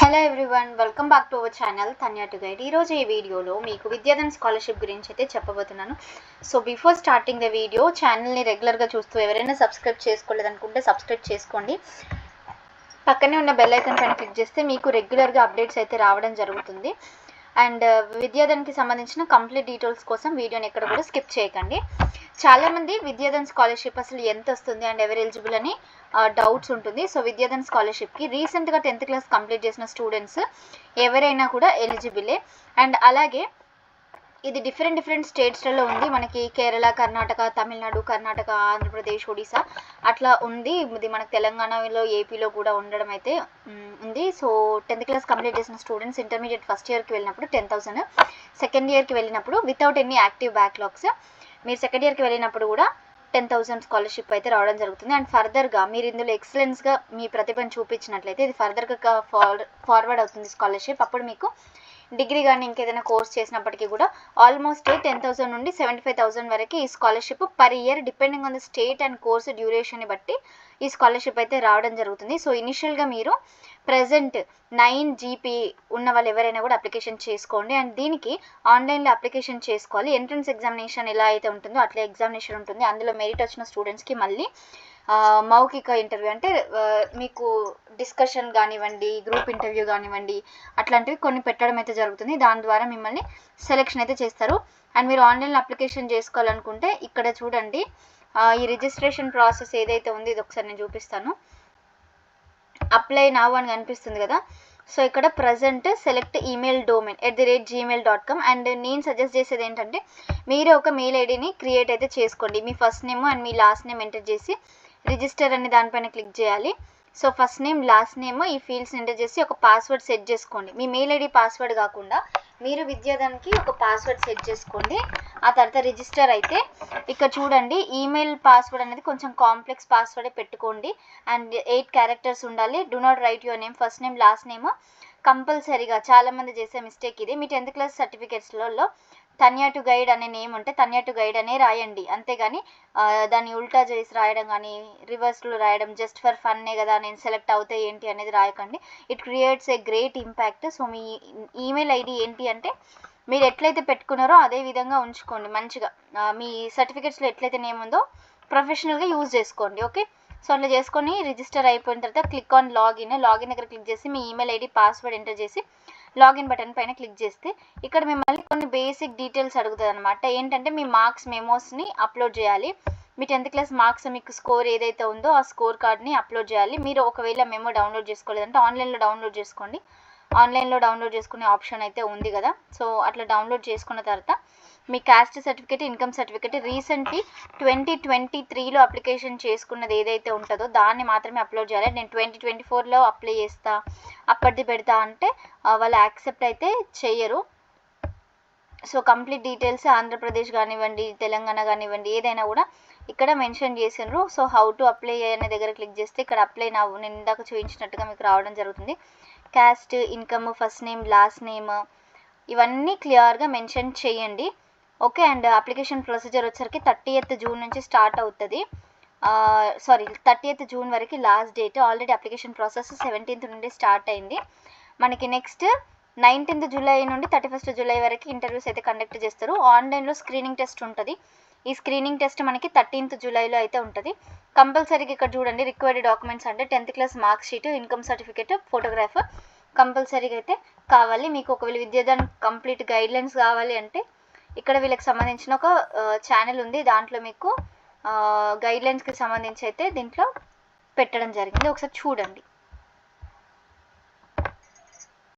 Hello everyone, welcome back to our channel Tanya టు guide. ఈరోజు ఈ వీడియోలో మీకు విద్యాధన్ స్కాలర్షిప్ గురించి అయితే చెప్పబోతున్నాను. So before starting the video, ఛానల్ని రెగ్యులర్గా చూస్తూ ఎవరైనా సబ్స్క్రైబ్ చేసుకోలేదనుకుంటే సబ్స్క్రైబ్ చేసుకోండి. పక్కనే ఉన్న బెల్ ఐకాన్ పైన క్లిక్ చేస్తే మీకు రెగ్యులర్గా అప్డేట్స్ అయితే రావడం జరుగుతుంది. అండ్ విద్యాధన్కి సంబంధించిన కంప్లీట్ డీటెయిల్స్ కోసం వీడియోని ఎక్కడ కూడా స్కిప్ చేయకండి. చాలామంది విద్యాధన్ స్కాలర్షిప్ అసలు ఎంత వస్తుంది అండ్ ఎవరు ఎలిజిబుల్ అని డౌట్స్ ఉంటుంది. సో విద్యాధన్ స్కాలర్షిప్కి రీసెంట్గా 10th క్లాస్ కంప్లీట్ చేసిన స్టూడెంట్స్ ఎవరైనా కూడా ఎలిజిబులే. అండ్ అలాగే ఇది డిఫరెంట్ స్టేట్స్లలో ఉంది. మనకి కేరళ, కర్ణాటక, తమిళనాడు, కర్ణాటక, ఆంధ్రప్రదేశ్, ఒడిశా అట్లా ఉంది. ఇది మనకు తెలంగాణలో, ఏపీలో కూడా ఉండడం అయితే ఉంది. సో 10th క్లాస్ కంప్లీట్ చేసిన స్టూడెంట్స్ ఇంటర్మీడియట్ ఫస్ట్ ఇయర్కి వెళ్ళినప్పుడు 10,000, సెకండ్ ఇయర్కి వెళ్ళినప్పుడు వితౌట్ ఎనీ యాక్టివ్ బ్యాక్లాగ్స్ మీరు సెకండ్ ఇయర్కి వెళ్ళినప్పుడు కూడా 10,000 స్కాలర్షిప్ అయితే రావడం జరుగుతుంది. అండ్ ఫర్దర్గా మీరు ఇందులో ఎక్సలెన్స్గా మీ ప్రతిభను చూపించినట్లయితే ఇది ఫర్దర్గా ఫార్వర్డ్ అవుతుంది స్కాలర్షిప్. అప్పుడు మీకు డిగ్రీ కానీ ఇంకేదైనా కోర్స్ చేసినప్పటికీ కూడా ఆల్మోస్ట్ 10,000 నుండి 75,000 వరకు ఈ scholarship per year depending on the state and course డ్యూరేషన్ని బట్టి ఈ స్కాలర్షిప్ అయితే రావడం జరుగుతుంది. సో ఇనిషియల్గా మీరు ప్రజెంట్ 9 GPA ఉన్న వాళ్ళు ఎవరైనా కూడా అప్లికేషన్ చేసుకోండి. అండ్ దీనికి ఆన్లైన్లో అప్లికేషన్ చేసుకోవాలి. ఎంట్రన్స్ ఎగ్జామినేషన్ ఎలా అయితే ఉంటుందో అట్లా ఎగ్జామినేషన్ ఉంటుంది. అందులో మెరిట్ వచ్చిన స్టూడెంట్స్కి మళ్ళీ మౌఖిక ఇంటర్వ్యూ అంటే మీకు డిస్కషన్ కానివ్వండి, గ్రూప్ ఇంటర్వ్యూ కానివ్వండి, అట్లాంటివి కొన్ని పెట్టడం అయితే జరుగుతుంది. దాని ద్వారా మిమ్మల్ని సెలెక్షన్ అయితే చేస్తారు. అండ్ మీరు ఆన్లైన్లో అప్లికేషన్ చేసుకోవాలనుకుంటే ఇక్కడ చూడండి, ఈ రిజిస్ట్రేషన్ ప్రాసెస్ ఏదైతే ఉంది ఇది ఒకసారి నేను చూపిస్తాను. అప్లై నౌ అని కనిపిస్తుంది కదా. సో ఇక్కడ present select email domain @gmail.com. And నేను సజెస్ట్ చేసేది ఏంటంటే మీరు ఒక మెయిల్ ఐడిని క్రియేట్ అయితే చేసుకోండి. మీ ఫస్ట్ నేమ్ అండ్ మీ లాస్ట్ నేమ్ ఎంటర్ చేసి రిజిస్టర్ అనే దానిపైన క్లిక్ చేయాలి. So first name, last name ఈ ఫీల్డ్స్ ఎంటర్ చేసి ఒక పాస్వర్డ్ సెట్ చేసుకోండి. మీ మెయిల్ ఐడి పాస్వర్డ్ కాకుండా మీరు విద్యాధన్కి ఒక పాస్వర్డ్ సెట్ చేసుకోండి. ఆ తర్వాత రిజిస్టర్ అయితే ఇక్కడ చూడండి, ఈమెయిల్ పాస్వర్డ్ అనేది కొంచెం కాంప్లెక్స్ పాస్వర్డే పెట్టుకోండి. అండ్ 8 క్యారెక్టర్స్ ఉండాలి. Do not write your name, first name, last name కంపల్సరీగా. చాలామంది చేసే మిస్టేక్ ఇది. మీ 10th క్లాస్ సర్టిఫికేట్స్లలో తన్యా టు గైడ్ అనే నేమ్ ఉంటే తన్యా టు గైడ్ అనే రాయండి. అంతేగాని దాన్ని ఉల్టా చేసి రాయడం కానీ రివర్స్లో రాయడం జస్ట్ ఫర్ ఫన్నే కదా నేను సెలెక్ట్ అవుతే ఏంటి అనేది రాయకండి. It creates a great impact. So మీ ఈమెయిల్ ఐడి ఏంటి అంటే మీరు ఎట్లయితే పెట్టుకున్నారో అదే విధంగా ఉంచుకోండి. మంచిగా మీ సర్టిఫికేట్స్లో ఎట్లయితే నేమ్ ఉందో ప్రొఫెషనల్గా యూజ్ చేసుకోండి. ఓకే, సో అట్లా చేసుకొని రిజిస్టర్ అయిపోయిన తర్వాత క్లిక్ ఆన్ లాగిన్ దగ్గర క్లిక్ చేసి మీ ఈమెయిల్ ఐడి పాస్వర్డ్ ఎంటర్ చేసి లాగిన్ బటన్ పైన క్లిక్ చేస్తే ఇక్కడ మిమ్మల్ని కొన్ని బేసిక్ డీటెయిల్స్ అడుగుతుంది అనమాట. ఏంటంటే మీ మార్క్స్ మెమోస్ని అప్లోడ్ చేయాలి. మీ 10th క్లాస్ మార్క్స్ మీకు స్కోర్ ఏదైతే ఉందో ఆ స్కోర్ కార్డ్ని అప్లోడ్ చేయాలి. మీరు ఒకవేళ మెమో డౌన్లోడ్ చేసుకోలేదంటే ఆన్లైన్లో డౌన్లోడ్ చేసుకోండి. ఆన్లైన్లో డౌన్లోడ్ చేసుకునే ఆప్షన్ అయితే ఉంది కదా. సో అట్లా డౌన్లోడ్ చేసుకున్న తర్వాత మీ caste certificate, income certificate recently 2023లో అప్లికేషన్ చేసుకున్నది ఏదైతే ఉంటుందో దాన్ని మాత్రమే అప్లోడ్ చేయాలి. నేను 2024లో అప్లై చేస్తా, అప్పటిది పెడతా అంటే వాళ్ళు యాక్సెప్ట్ అయితే చెయ్యరు. సో కంప్లీట్ డీటెయిల్స్ ఆంధ్రప్రదేశ్ కానివ్వండి, తెలంగాణ కానివ్వండి, ఏదైనా కూడా ఇక్కడ మెన్షన్ చేసినారు. సో హౌ టు అప్లై అనే దగ్గర క్లిక్ చేస్తే ఇక్కడ అప్లై నా నేను ఇందాక చూపించినట్టుగా మీకు రావడం జరుగుతుంది. Caste, income, first name, last name ఇవన్నీ క్లియర్గా మెన్షన్ చేయండి. ఓకే, అండ్ అప్లికేషన్ ప్రొసీజర్ వచ్చరికి 30th జూన్ నుంచి స్టార్ట్ అవుతుంది. 30th జూన్ వరకు last date. Already application process 17th నుండి స్టార్ట్ అయింది. మనకి నెక్స్ట్ 19th జూలై నుండి 31st జూలై వరకు ఇంటర్వ్యూస్ అయితే కండక్ట్ చేస్తారు. ఆన్లైన్లో స్క్రీనింగ్ టెస్ట్ ఉంటుంది. ఈ స్క్రీనింగ్ టెస్ట్ మనకి 13th జూలైలో అయితే ఉంటుంది. కంపల్సరీగా ఇక్కడ చూడండి, రిక్వైర్డ్ డాక్యుమెంట్స్ అంటే 10th class mark sheet, income certificate, photograph కంపల్సరీగా అయితే కావాలి. మీకు ఒకవేళ విద్యాధన్ కంప్లీట్ గైడ్లైన్స్ కావాలి అంటే ఇక్కడ వీళ్ళకి సంబంధించిన ఒక ఛానల్ ఉంది. దాంట్లో మీకు గైడ్లైన్స్కి సంబంధించి అయితే దీంట్లో పెట్టడం జరిగింది. ఒకసారి చూడండి.